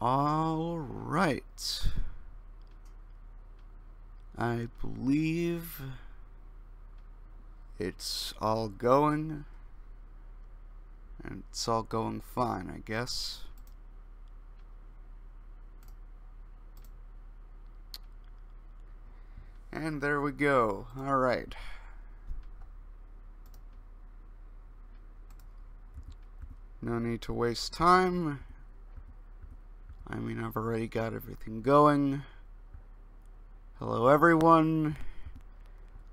All right. I believe it's all going, and it's all going fine, I guess. And there we go. All right. No need to waste time. I mean, I've already got everything going. Hello, everyone.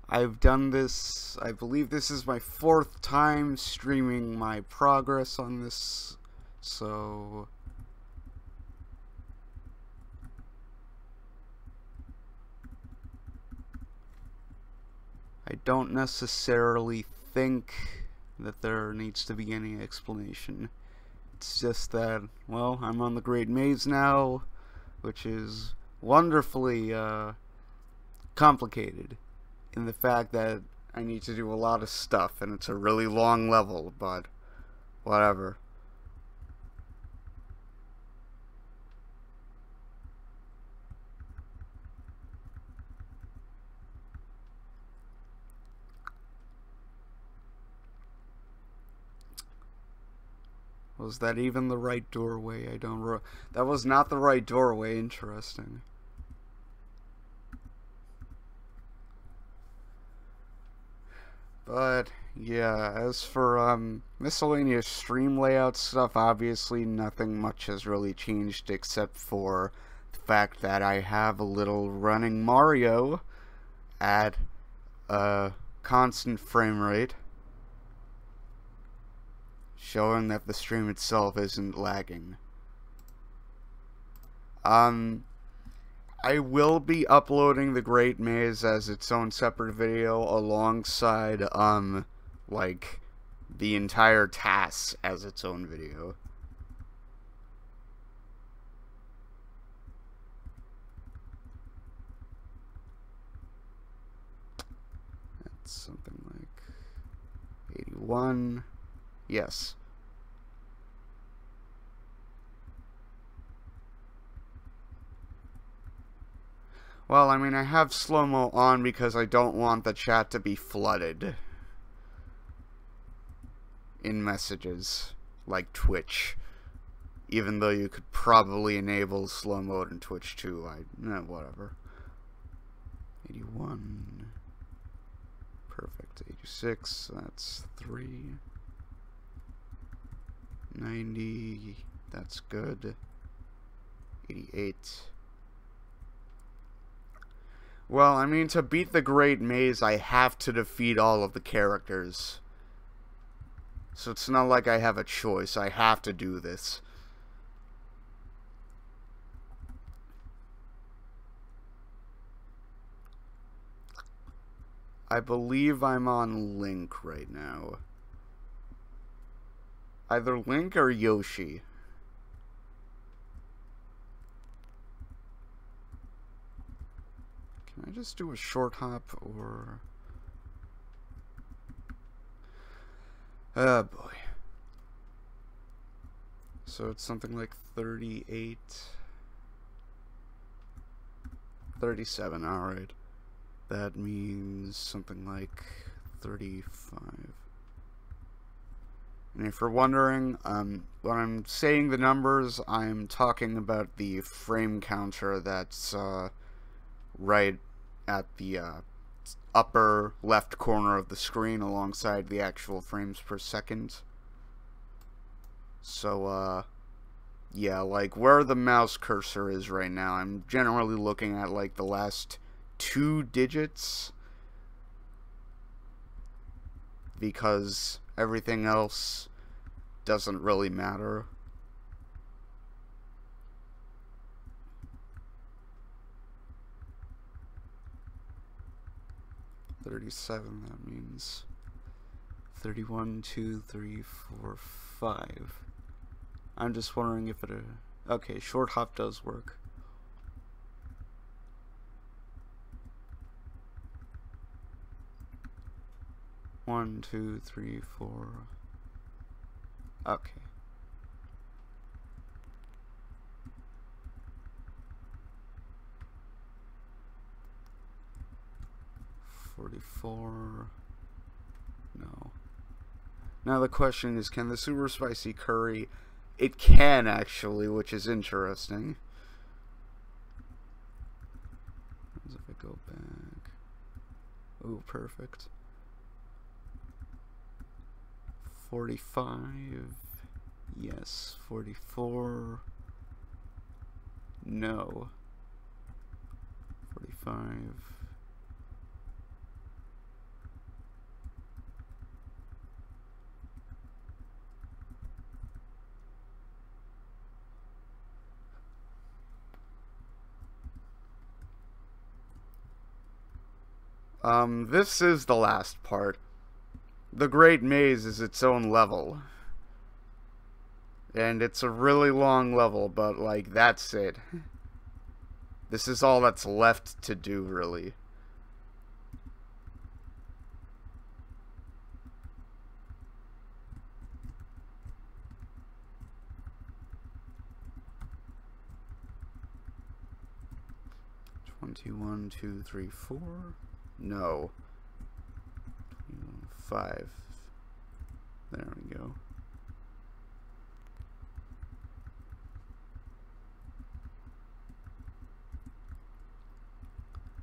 I've done this, I believe this is my 4th time streaming my progress on this, so... I don't necessarily think that there needs to be any explanation. It's just that, well, I'm on the Great Maze now, which is wonderfully complicated in the fact that I need to do a lot of stuff, and it's a really long level, but whatever. Was that even the right doorway? That was not the right doorway. Interesting. But yeah, as for miscellaneous stream layout stuff, obviously nothing much has really changed except for the fact that I have a little running Mario at a constant frame rate, showing that the stream itself isn't lagging. I will be uploading the Great Maze as its own separate video alongside, like, the entire TAS as its own video. That's something like 81. Yes. Well, I mean, I have slow-mo on because I don't want the chat to be flooded in messages, like Twitch. Even though you could probably enable slow mode in Twitch too, whatever. 81. Perfect. 86, that's 3. 90, that's good. 88. Well, I mean, to beat the Great Maze, I have to defeat all of the characters. So it's not like I have a choice. I have to do this. I believe I'm on Link right now. Either Link or Yoshi. Can I just do a short hop or... Oh boy. So it's something like 38... 37, alright. That means something like 35. And if you're wondering, when I'm saying the numbers, I'm talking about the frame counter that's right at the upper left corner of the screen alongside the actual frames per second. So, yeah, like where the mouse cursor is right now, I'm generally looking at like the last 2 digits, because everything else doesn't really matter. $37, that means 31, 2, 3, 4, 5. I'm just wondering if it... okay, short hop does work. One, 2, 3, 4. Okay. 44. No. Now the question is, can the super spicy curry... It can, actually, which is interesting. As if I go back... Ooh, perfect. 45... Yes. 44... No. 45... This is the last part. The Great Maze is its own level. And it's a really long level, but, like, that's it. This is all that's left to do, really. One, 2, 3, 4. No. 5. There we go.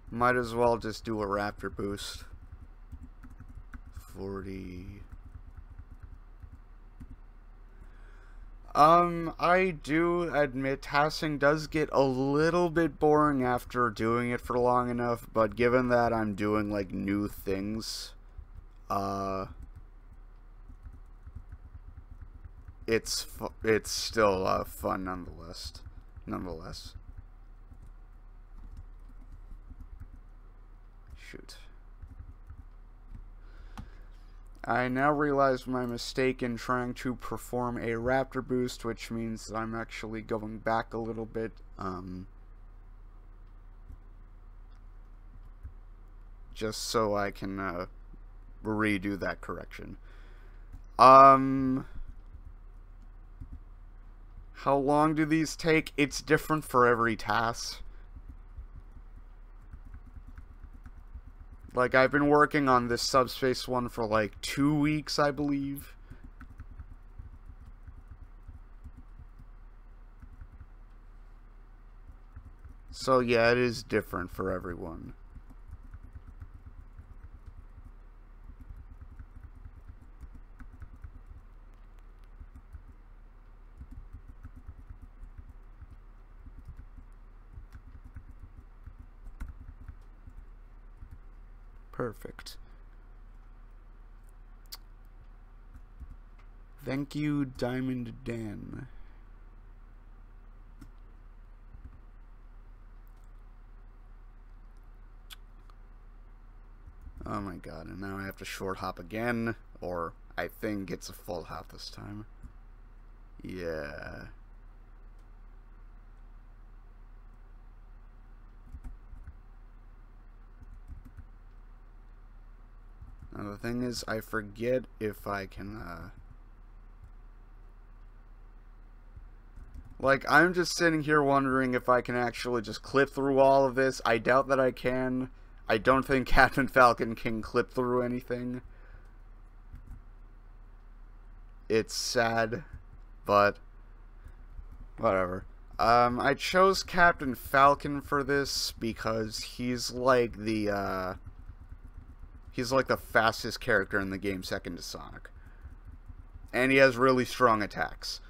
Might as well just do a raptor boost. 40. I do admit TASing does get a little bit boring after doing it for long enough, but given that I'm doing, like, new things, it's still, fun nonetheless. Shoot. I now realize my mistake in trying to perform a raptor boost, which means that I'm actually going back a little bit, just so I can, redo that correction. How long do these take? It's different for every TAS. Like, I've been working on this Subspace one for, like, 2 weeks, I believe. So, yeah, it is different for everyone. Perfect. Thank you, Diamond Dan. Oh my god, and now I have to short hop again, or I think it's a full hop this time. Yeah. Now the thing is, I forget if I can, like, I'm just sitting here wondering if I can actually just clip through all of this. I doubt that I can. I don't think Captain Falcon can clip through anything. It's sad, but whatever. I chose Captain Falcon for this because he's like the fastest character in the game, second to Sonic. And he has really strong attacks.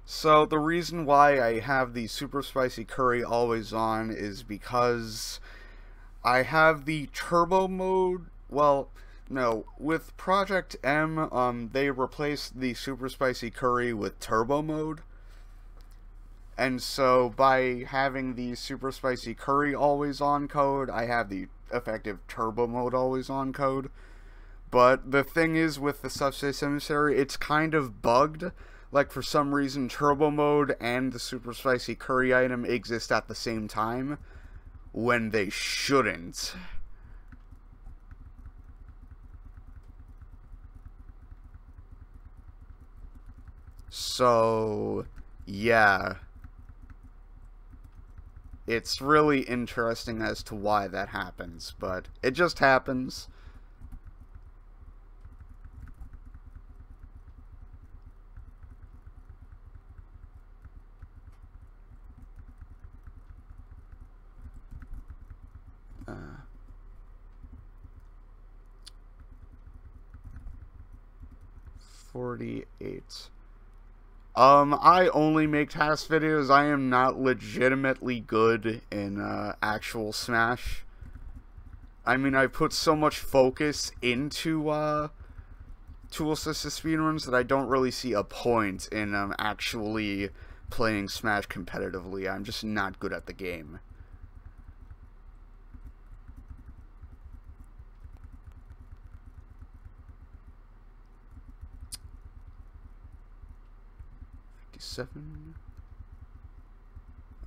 So the reason why I have the Super Spicy Curry always on is because I have the turbo mode. Well, no, with Project M, they replaced the Super Spicy Curry with turbo mode. And so by having the Super Spicy Curry always on code, I have the effective turbo mode always on code. But the thing is, with the Subspace Emissary, it's kind of bugged. Like, for some reason, turbo mode and the Super Spicy Curry item exist at the same time, when they shouldn't. So, yeah. it's really interesting as to why that happens, but it just happens. Uh, 48. I only make TAS videos. I am not legitimately good in actual Smash. I mean, I put so much focus into tool-assisted speedruns that I don't really see a point in actually playing Smash competitively. I'm just not good at the game.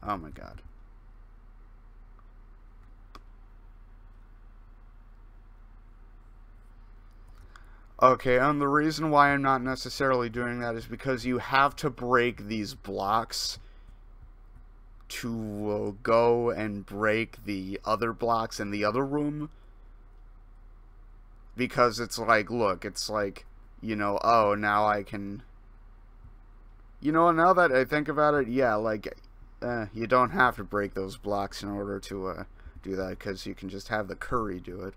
Oh my god. Okay, the reason why I'm not necessarily doing that is because you have to break these blocks to go and break the other blocks in the other room. Because it's like, look, it's like, you know, oh, now I can... You know, now that I think about it, yeah, like, you don't have to break those blocks in order to do that, because you can just have the curry do it.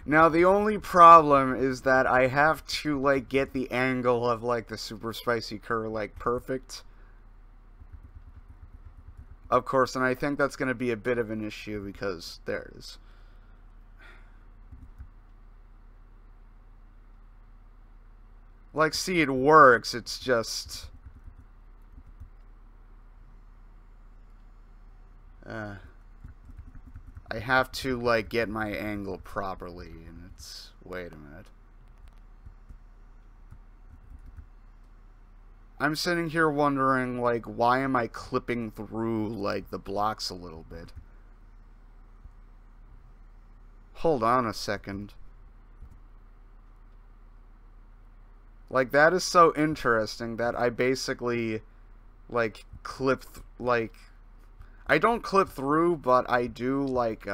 Now, the only problem is that I have to, like, get the angle of, like, the super spicy curry, like, perfect. Of course, and I think that's going to be a bit of an issue because there it is. Like, see, it works, it's just... I have to, like, get my angle properly, and it's... Wait a minute. I'm sitting here wondering, like, why am I clipping through, like, the blocks a little bit? Hold on a second. Like, that is so interesting that I basically, like, I don't clip through, but I do, like,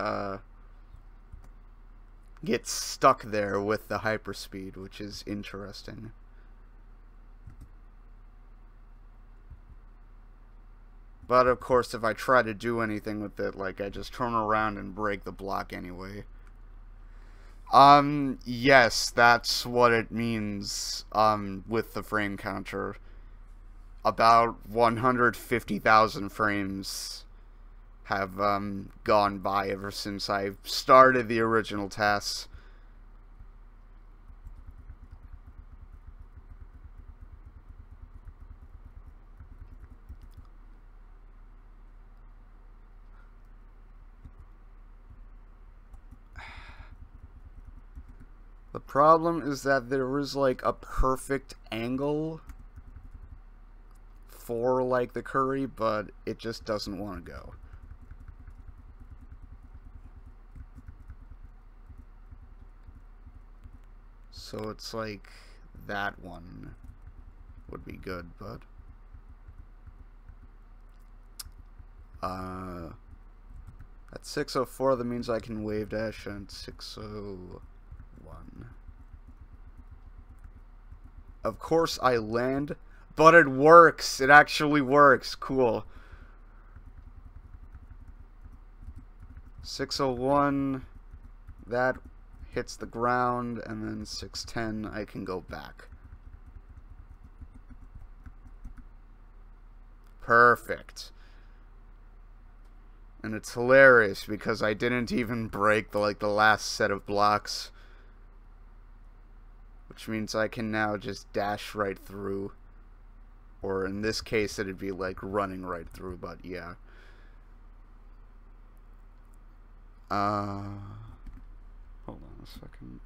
get stuck there with the hyperspeed, which is interesting. But, of course, if I try to do anything with it, like, I just turn around and break the block anyway. Yes, that's what it means, with the frame counter. About 150,000 frames have, gone by ever since I started the original TAS. The problem is that there is, like, a perfect angle for, like, the curry, but it just doesn't want to go. So it's like, that one would be good, but... At 604, that means I can wave dash at 601. Of course I land, but it works. It actually works. Cool. 601, that hits the ground, and then 610, I can go back. Perfect. And it's hilarious because I didn't even break the last set of blocks. Which means I can now just dash right through. Or in this case, it'd be like running right through, but yeah. Hold on a second.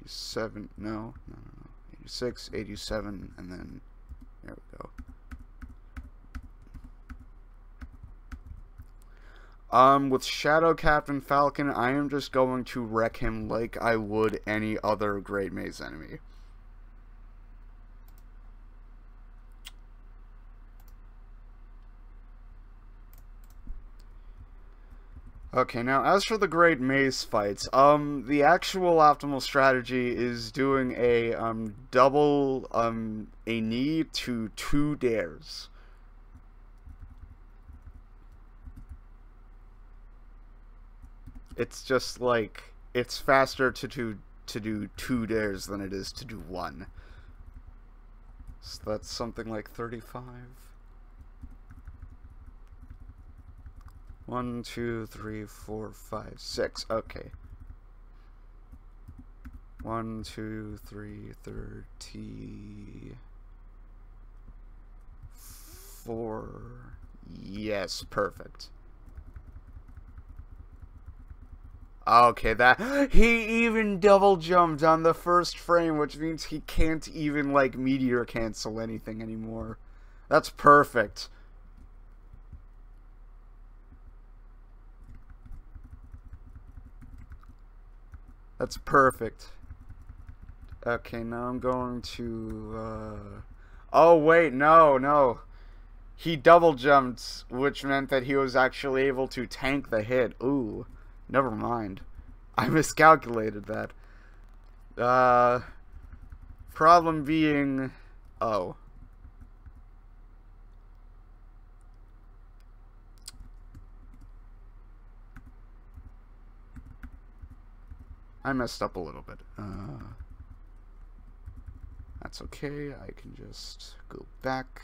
87, no, 86, 87, and then, there we go. With Shadow Captain Falcon, I am just going to wreck him like I would any other Great Maze enemy. Okay, now as for the Great Maze fights, the actual optimal strategy is doing a, double, a knee to 2 dares. It's just like, it's faster to do 2 dares than it is to do 1. So that's something like 35. 1, 2, 3, 4, 5, 6. Okay. 1, 2, 3, 34. Yes, perfect. Okay, that he even double jumped on the first frame, which means he can't even like meteor cancel anything anymore. That's perfect. That's perfect. Okay, now I'm going to, oh, wait, no. He double jumped, which meant that he was actually able to tank the hit. Ooh, never mind. I miscalculated that. Problem being, oh. I messed up a little bit. That's okay. I can just go back.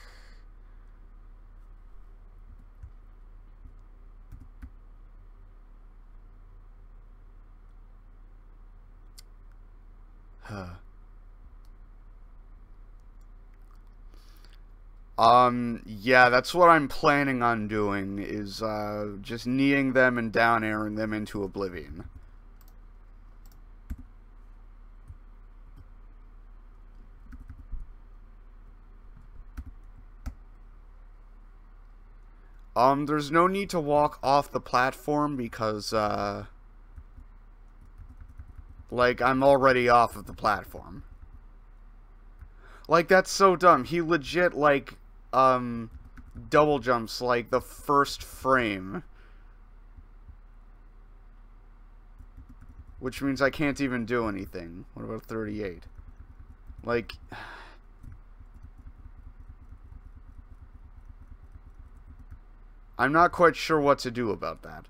Yeah, that's what I'm planning on doing, is, just kneeing them and down airing them into oblivion. There's no need to walk off the platform because, like, I'm already off of the platform. Like, that's so dumb. He legit, like, double jumps, like, the first frame. Which means I can't even do anything. What about 38? Like... I'm not quite sure what to do about that.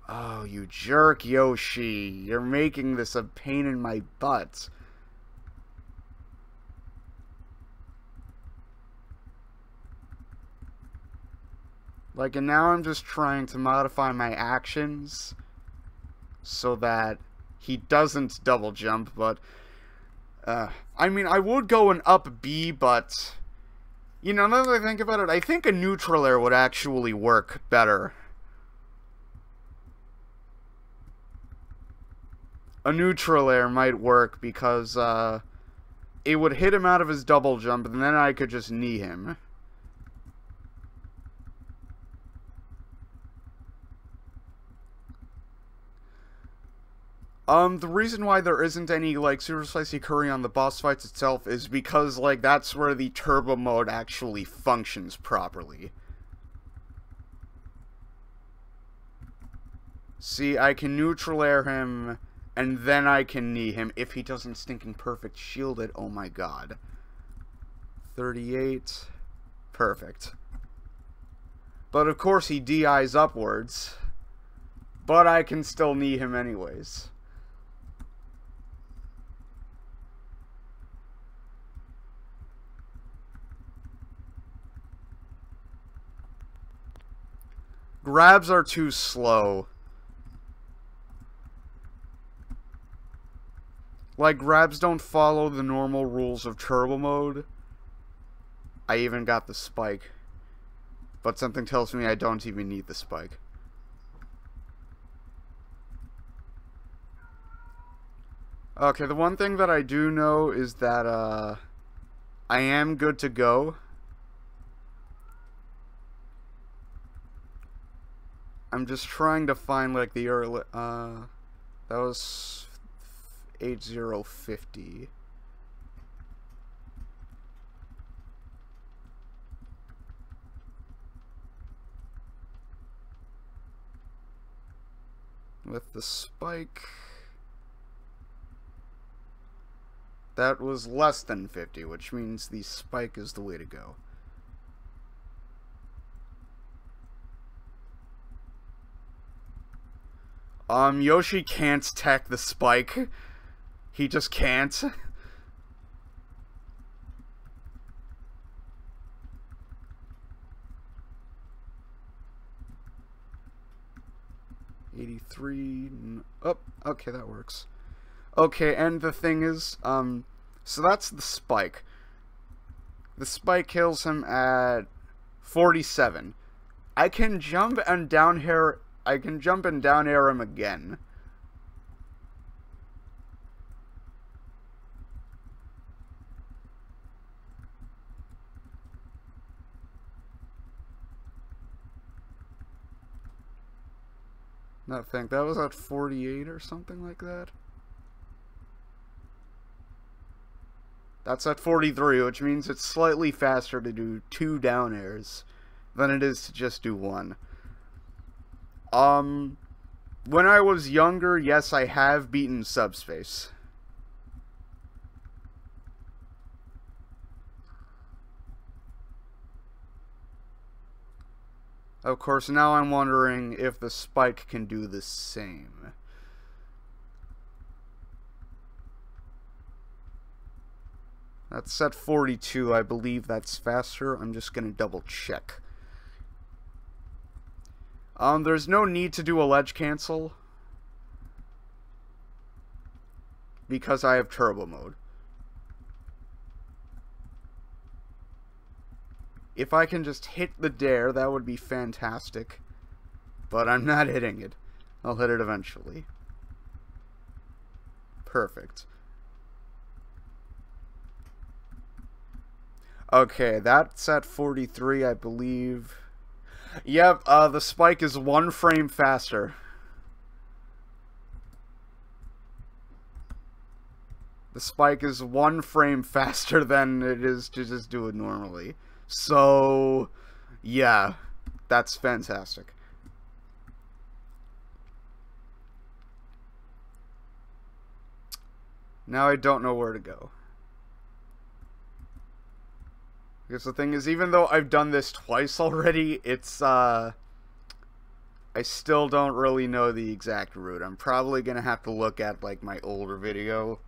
Oh, you jerk, Yoshi. You're making this a pain in my butt. Like, and now I'm just trying to modify my actions so that he doesn't double jump, but, I mean, I would go an up B, but, you know, now that I think about it, I think a neutral air would actually work better. A neutral air might work because, it would hit him out of his double jump, and then I could just knee him. The reason why there isn't any, like, Super Spicy Curry on the boss fights itself is because, like, that's where the turbo mode actually functions properly. See, I can neutral air him, and then I can knee him if he doesn't stinking perfect shield it. Oh my god. 38. Perfect. But of course he DIs upwards. But I can still knee him anyways. Grabs are too slow. Like, grabs don't follow the normal rules of turbo mode. I even got the spike. But something tells me I don't even need the spike. Okay, the one thing that I do know is that, I am good to go. I'm just trying to find, like, the early, that was 8050. With the spike, that was less than 50, which means the spike is the way to go. Yoshi can't tech the spike. He just can't. Oh, okay, that works. Okay, and the thing is, so that's the spike. The spike kills him at 47. I can jump and down air. I can jump and down air him again. I think that was at 48 or something like that. That's at 43, which means it's slightly faster to do 2 down airs than it is to just do 1. When I was younger, yes, I have beaten Subspace. Of course, now I'm wondering if the spike can do the same. That's at 42. I believe that's faster. I'm just gonna double check. There's no need to do a ledge cancel because I have turbo mode. If I can just hit the dare, that would be fantastic. But I'm not hitting it. I'll hit it eventually. Perfect. Okay, that's at 43, I believe. Yep, the spike is 1 frame faster. The spike is 1 frame faster than it is to just do it normally. So, yeah, that's fantastic. Now I don't know where to go. Because the thing is, even though I've done this twice already, it's, I still don't really know the exact route. I'm probably gonna have to look at, like, my older video.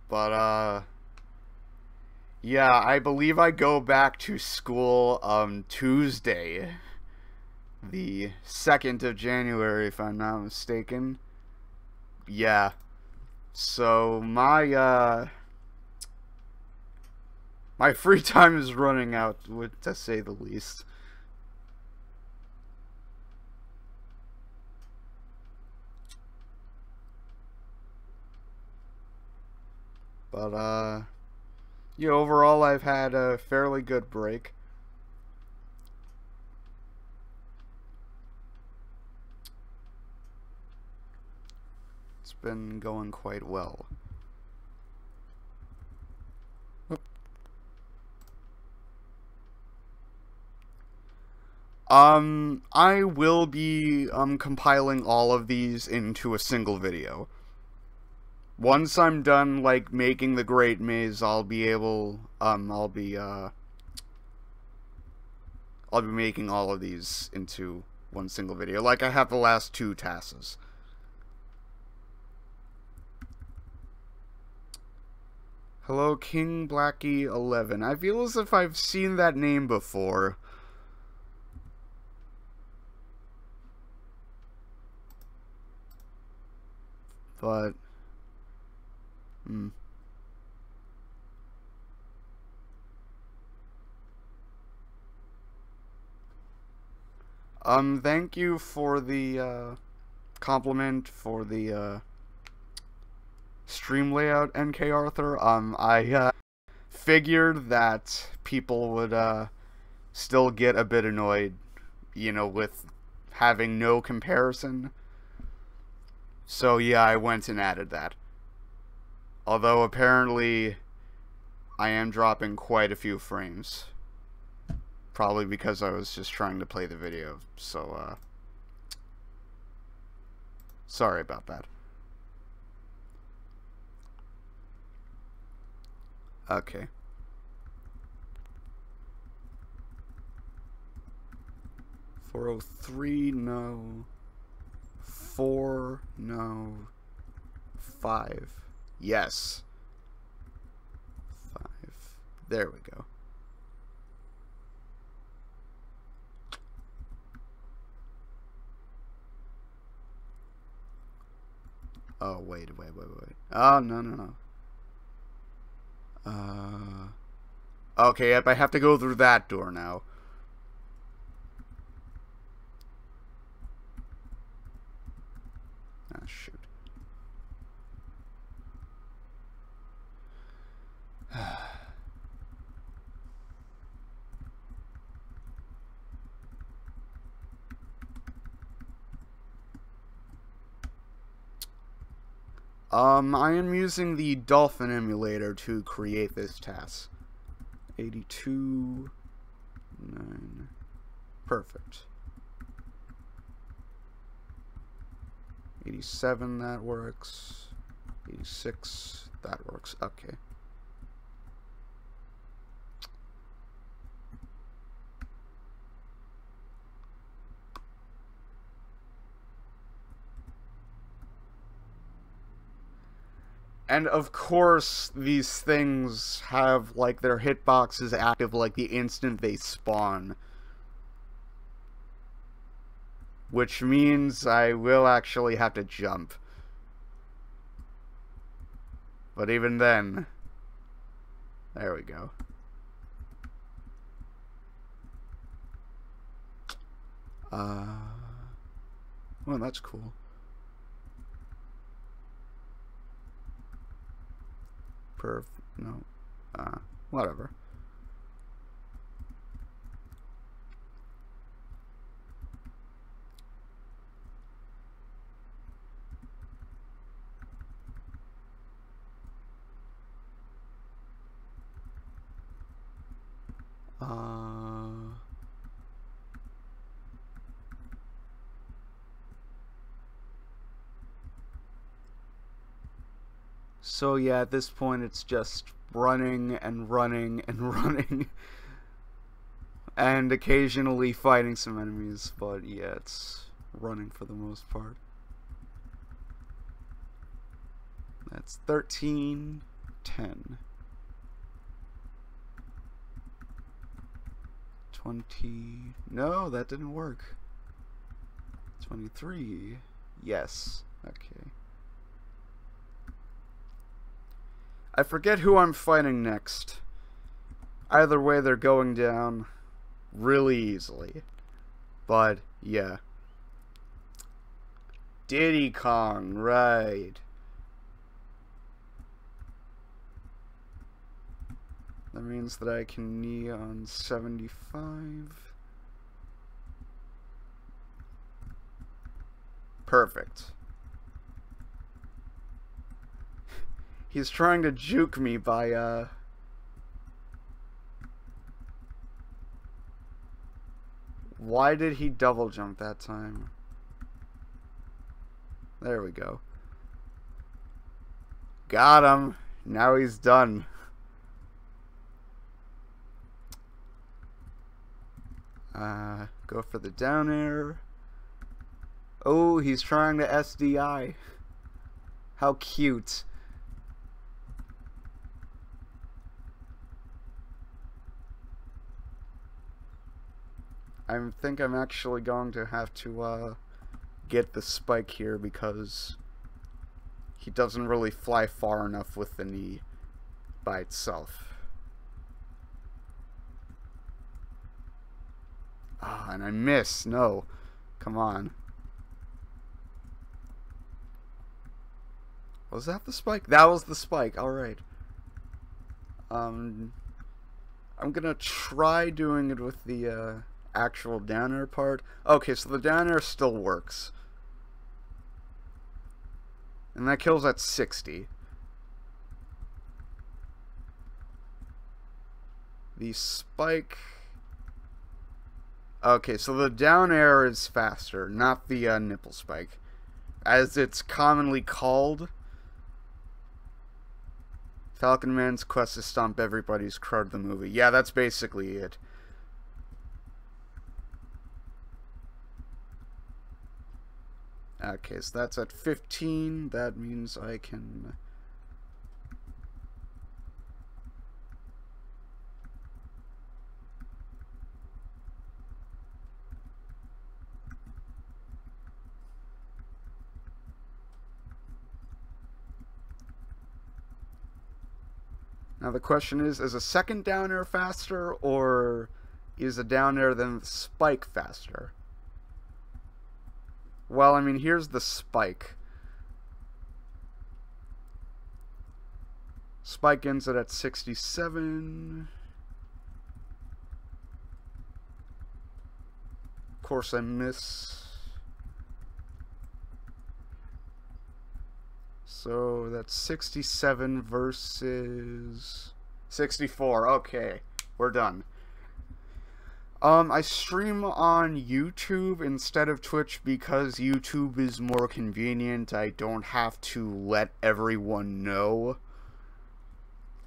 But, yeah, I believe I go back to school, Tuesday. The 2nd of January, if I'm not mistaken. Yeah. So, my free time is running out, to say the least. But, yeah, overall, I've had a fairly good break. It's been going quite well. I will be, compiling all of these into a single video. Once I'm done, like, making the Great Maze, I'll be making all of these into one single video, like I have the last 2 TASs. Hello, King Blackie 11. I feel as if I've seen that name before. But Thank you for the, compliment for the, stream layout, NK Arthur. I figured that people would, still get a bit annoyed, you know, with having no comparison. So yeah, I went and added that. Although apparently I am dropping quite a few frames. Probably because I was just trying to play the video, so, sorry about that. Okay. "403, no. 4, no. 5. Yes. 5. There we go. Oh, wait. Oh, no. Okay, yep, I have to go through that door now. Ah, shoot. I am using the Dolphin emulator to create this TAS. 82, 9, perfect. 87, that works. 86, that works, okay. And of course, these things have, like, their hitboxes active, like, the instant they spawn. Which means I will actually have to jump. But even then... There we go. Well, that's cool. No. Whatever. So yeah, at this point it's just running and running and running. And occasionally fighting some enemies, but yeah, it's running for the most part. That's 13, 10. 20, no, that didn't work. 23, yes, okay. I forget who I'm fighting next. Either way, they're going down really easily. But, yeah. Diddy Kong, right. That means that I can knee on 75. Perfect. He's trying to juke me by, Why did he double jump that time? There we go. Got him. Now he's done. Go for the down air. Oh, he's trying to SDI. How cute. I think I'm actually going to have to, get the spike here because he doesn't really fly far enough with the knee by itself. Ah, and I miss. No. Come on. Was that the spike? That was the spike. Alright. I'm gonna try doing it with the actual down air part. Okay, so the down air still works. And that kills at 60. The spike... Okay, so the down air is faster, not the nipple spike. As it's commonly called, Falcon Man's quest to stomp everybody's crud the movie. Yeah, that's basically it. Okay, so that's at 15. That means I can... Now the question is a second down air faster, or is a down air then the spike faster? Well, I mean, here's the spike. Spike ends it at 67. Of course I miss. So that's 67 versus 64. Okay, we're done. I stream on YouTube instead of Twitch because YouTube is more convenient. I don't have to let everyone know.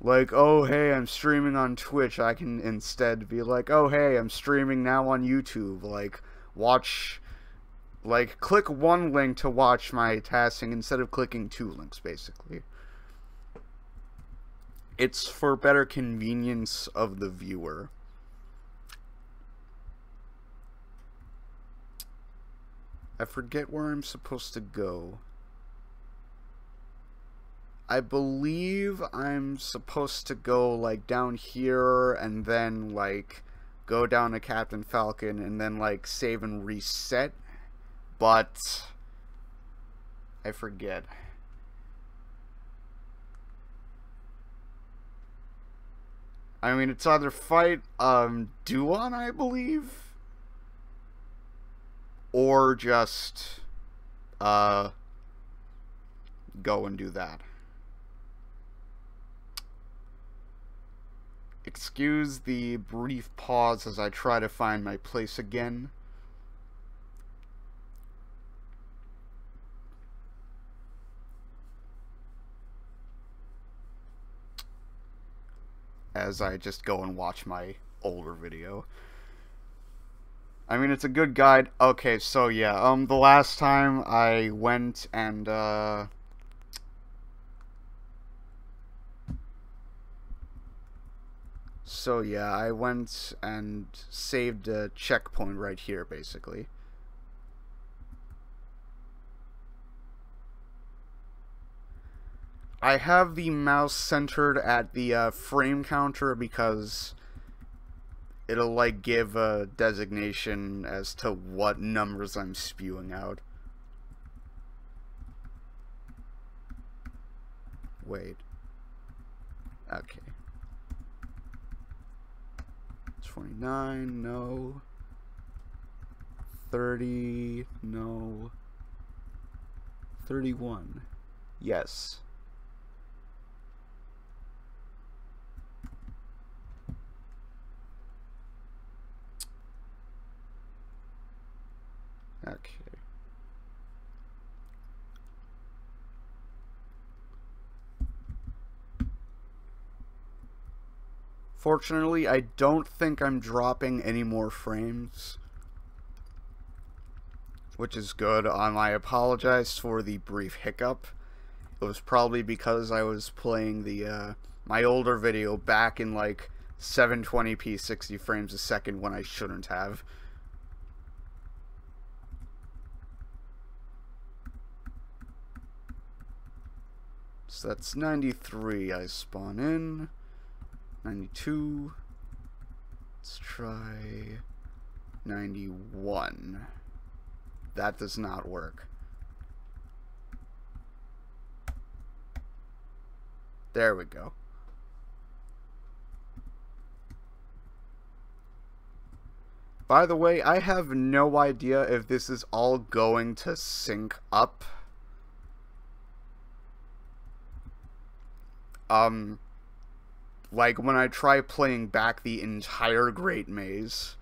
Like, oh hey, I'm streaming on Twitch. I can instead be like, oh hey, I'm streaming now on YouTube. Like, watch... Like, click one link to watch my tasking instead of clicking 2 links, basically. It's for better convenience of the viewer. I forget where I'm supposed to go. I believe I'm supposed to go, like, down here and then, like, go down to Captain Falcon and then, like, save and reset. But I forget. I mean, it's either fight Duan, I believe, or just go and do that. Excuse the brief pause as I try to find my place again. As I just go and watch my older video. I mean, it's a good guide. Okay, so yeah, the last time I went and, so yeah, I went and saved a checkpoint right here, basically. I have the mouse centered at the frame counter because it'll like give a designation as to what numbers I'm spewing out. Wait. Okay. 29, no. 30, no. 31, yes. Okay. Fortunately, I don't think I'm dropping any more frames, which is good. I apologize for the brief hiccup. It was probably because I was playing the my older video back in like 720p 60 frames a second when I shouldn't have. So that's 93 I spawn in. 92. Let's try 91. That does not work. There we go. By the way, I have no idea if this is all going to sync up. Like when I try playing back the entire Great Maze.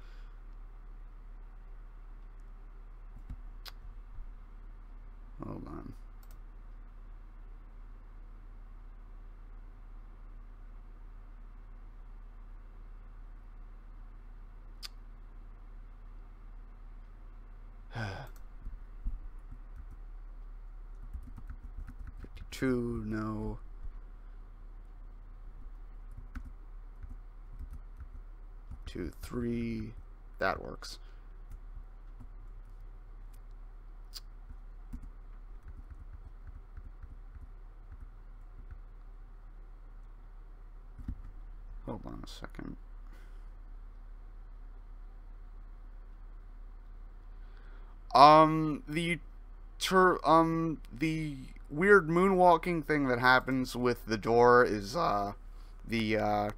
Hold on. No. 2, 3. That works. Hold on a second. The weird moonwalking thing that happens with the door is, the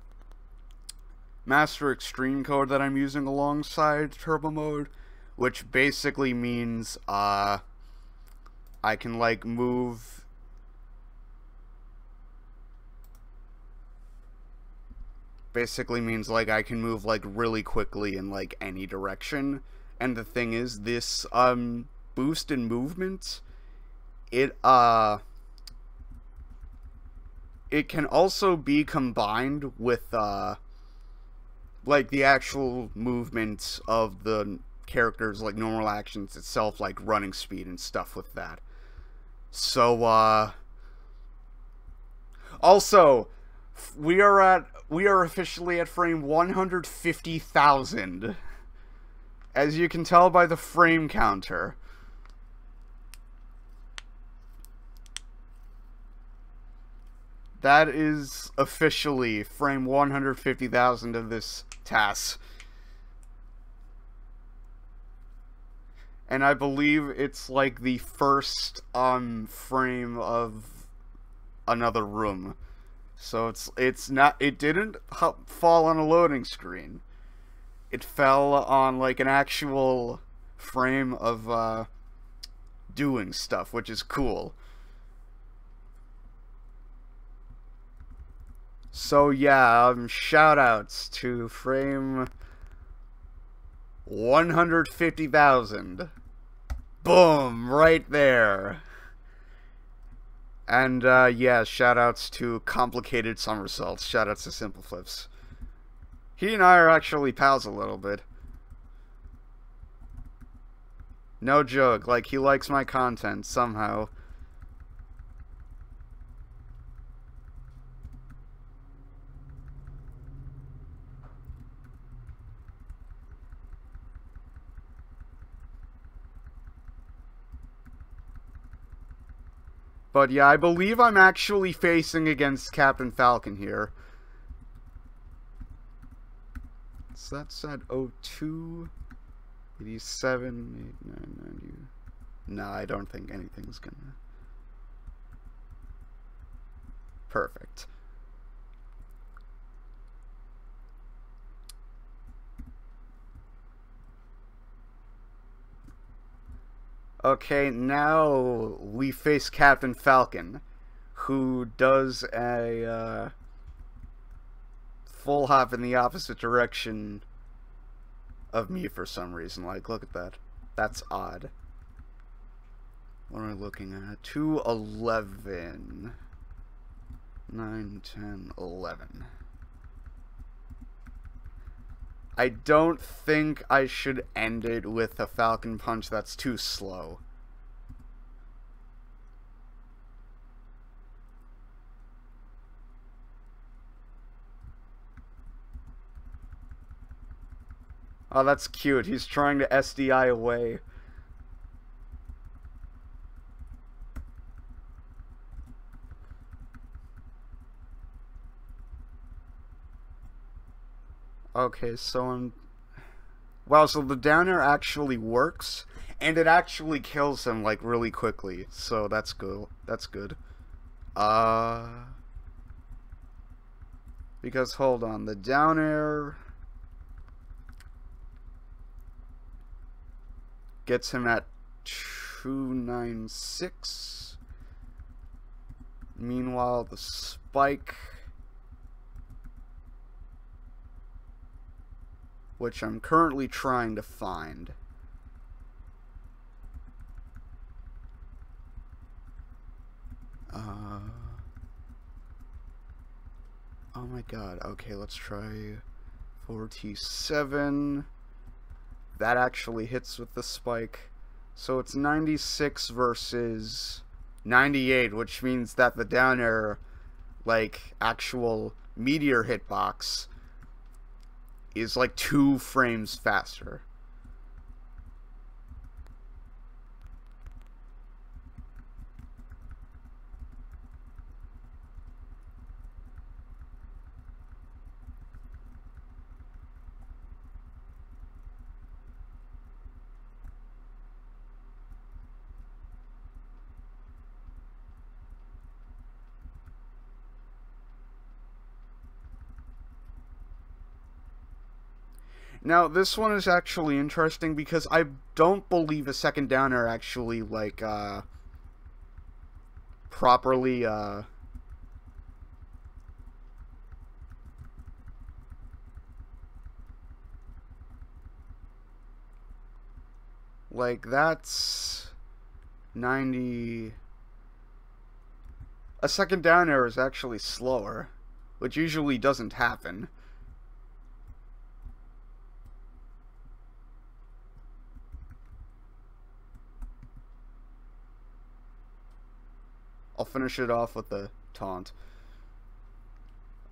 Master Extreme code that I'm using alongside Turbo Mode, which basically means, I can, like, move... Basically means, like, I can move, like, really quickly in, like, any direction. And the thing is, this, boost in movement, it can also be combined with, like, the actual movement of the character's, like, normal actions itself, like, running speed and stuff with that. So, also, we are officially at frame 150,000. As you can tell by the frame counter. That is officially frame 150,000 of this TAS. And I believe it's like the first frame of another room. So it didn't fall on a loading screen. It fell on, like, an actual frame of, doing stuff, which is cool. So, yeah, shoutouts to frame 150,000. Boom! Right there. And, yeah, shoutouts to Complicated Somersaults. Shoutouts to Simple Flips. He and I are actually pals a little bit. No joke, like, he likes my content, somehow. But yeah, I believe I'm actually facing against Captain Falcon here. So that's at 02, 87, 89, 90. No, I don't think anything's gonna... Perfect. Okay, now we face Captain Falcon, who does a, full hop in the opposite direction of me for some reason. Like, look at that. That's odd. What am I looking at? 211. 9, 10, 11. I don't think I should end it with a Falcon Punch. That's too slow. Oh, that's cute. He's trying to SDI away. Okay, so I'm... Wow, so the down air actually works, and it actually kills him, like, really quickly. So that's good. That's good. Because, hold on, the down air gets him at 296. Meanwhile, the spike, which I'm currently trying to find. Oh my god. Okay, let's try 47. That actually hits with the spike. So it's 96 versus 98, which means that the down air, like, actual meteor hitbox is like 2 frames faster. Now, this one is actually interesting because I don't believe a second down air actually, like, properly, like, that's 90... A second down air is actually slower, which usually doesn't happen. I'll finish it off with the taunt.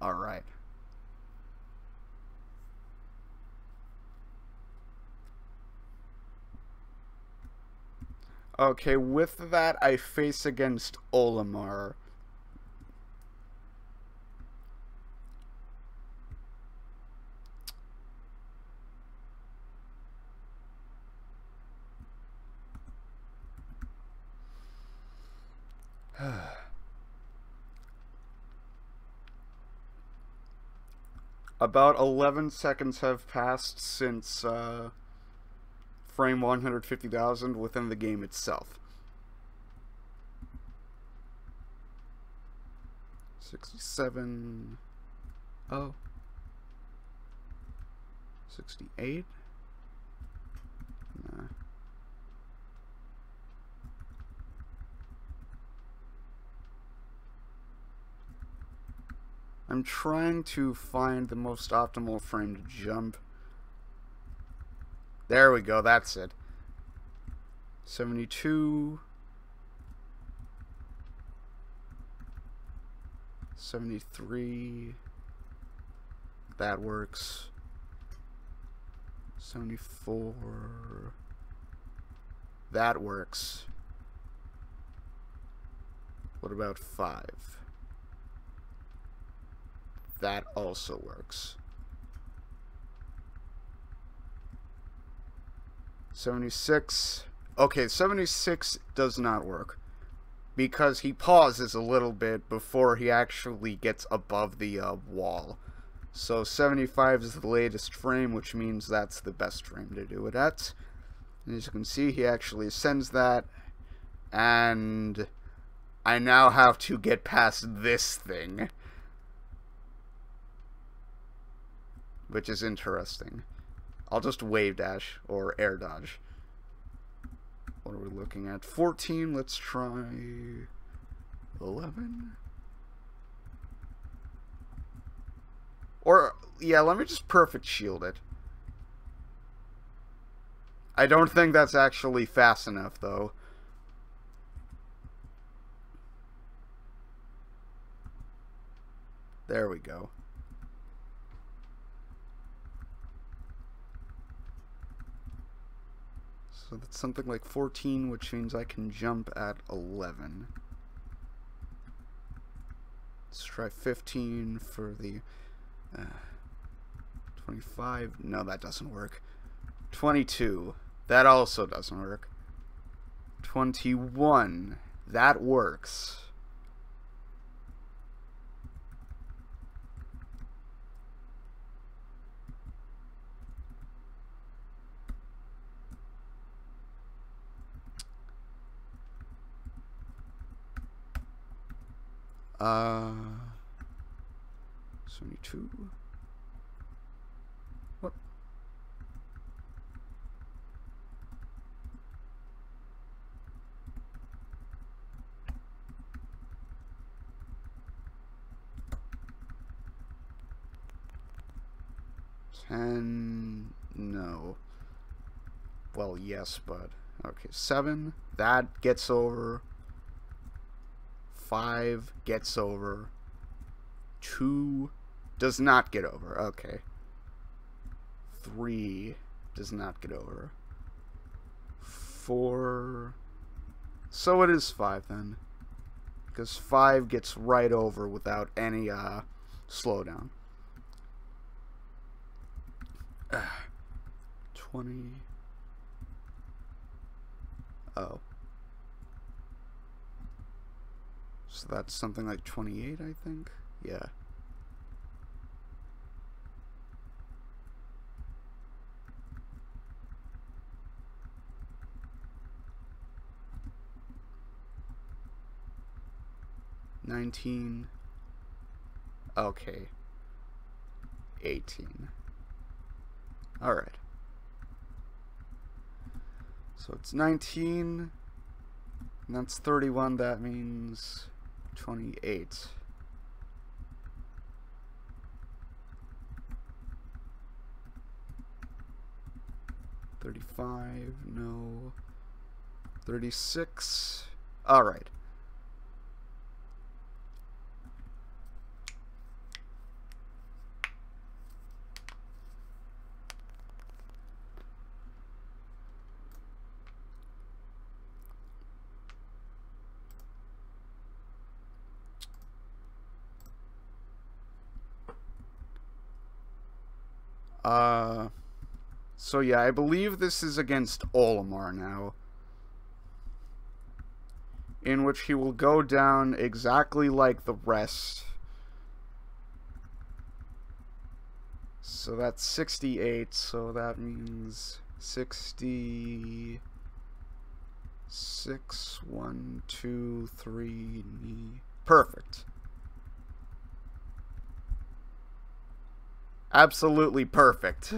Alright. Okay, with that, I face against Olimar. About 11 seconds have passed since frame 150,000 within the game itself. 67. Oh. 68? Nah. I'm trying to find the most optimal frame to jump. There we go, that's it. 72. 73. That works. 74. That works. What about 5? That also works. 76. Okay, 76 does not work because he pauses a little bit before he actually gets above the wall. So 75 is the latest frame, which means that's the best frame to do it at. And as you can see, he actually ascends that, and I now have to get past this thing, which is interesting. I'll just wave dash or air dodge. What are we looking at? 14, let's try 11? Or, yeah, let me just perfect shield it. I don't think that's actually fast enough, though. There we go. So that's something like 14, which means I can jump at 11. Let's try 15 for the 25. No, that doesn't work. 22. That also doesn't work. 21. That works. Uh, 72. What? No. Well, yes, but okay. 7. That gets over. 5 gets over. 2 does not get over. Okay. 3 does not get over. 4. So it is 5 then. Because 5 gets right over without any slowdown. 20. Oh. So that's something like 28, I think? Yeah. $19. Okay. 18. Alright. So it's 19. And that's 31. That means 28. $35. No. 36. Alright. So yeah, I believe this is against Olimar now, in which he will go down exactly like the rest. So that's 68, so that means 66, 1, 2, 3, perfect. Absolutely perfect.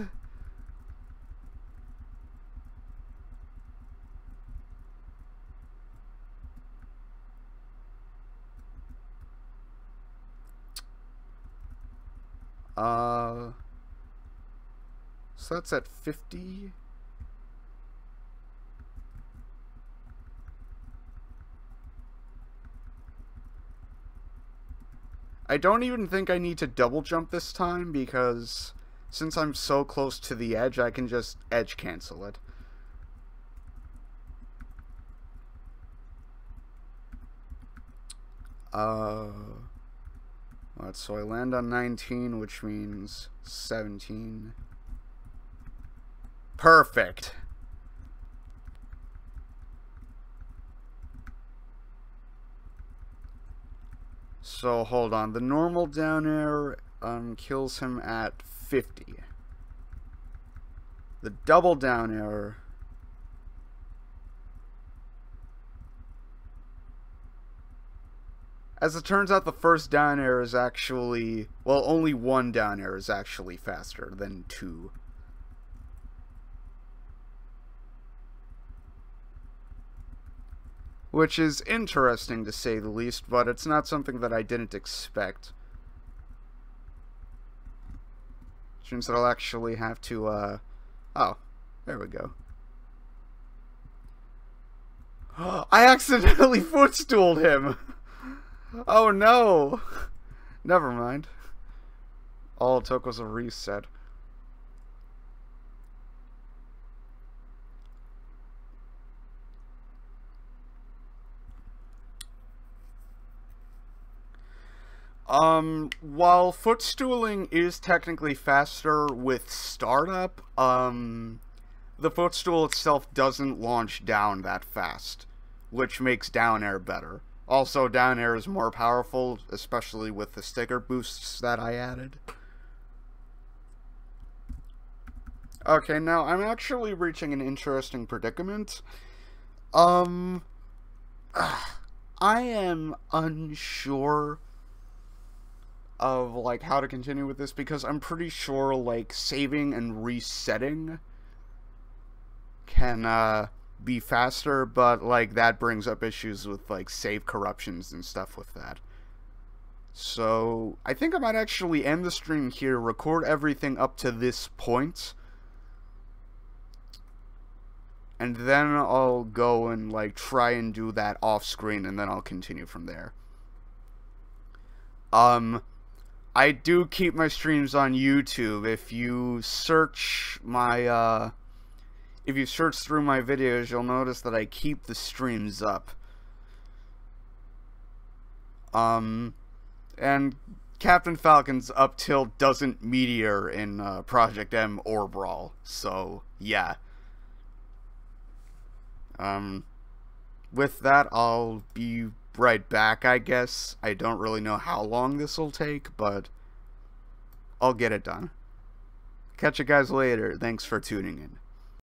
So that's at 50. I don't even think I need to double jump this time because since I'm so close to the edge, I can just edge cancel it. Alright, so I land on 19, which means 17. Perfect. So hold on, the normal down air kills him at 50. The double down air as it turns out, the first down air is actually, well, only one down air is actually faster than 2. Which is interesting to say the least, but it's not something that I didn't expect. Which means that I'll actually have to, oh, there we go. I accidentally footstooled him! Oh no! Never mind. All it took was a reset. While footstooling is technically faster with startup, the footstool itself doesn't launch down that fast, which makes down air better. Also, down air is more powerful, especially with the sticker boosts that I added. Okay, now I'm actually reaching an interesting predicament. I am unsure of, like, how to continue with this, because I'm pretty sure, like, saving and resetting can, be faster, but, like, that brings up issues with, like, save corruptions and stuff with that. So, I think I might actually end the stream here, record everything up to this point, and then I'll go and, like, try and do that off-screen, and then I'll continue from there. I do keep my streams on YouTube. If you search my, if you search through my videos, you'll notice that I keep the streams up. And Captain Falcon's up till doesn't meteor in, Project M or Brawl. So, yeah. With that, I'll be right back, I guess. I don't really know how long this will take, but I'll get it done. Catch you guys later. Thanks for tuning in.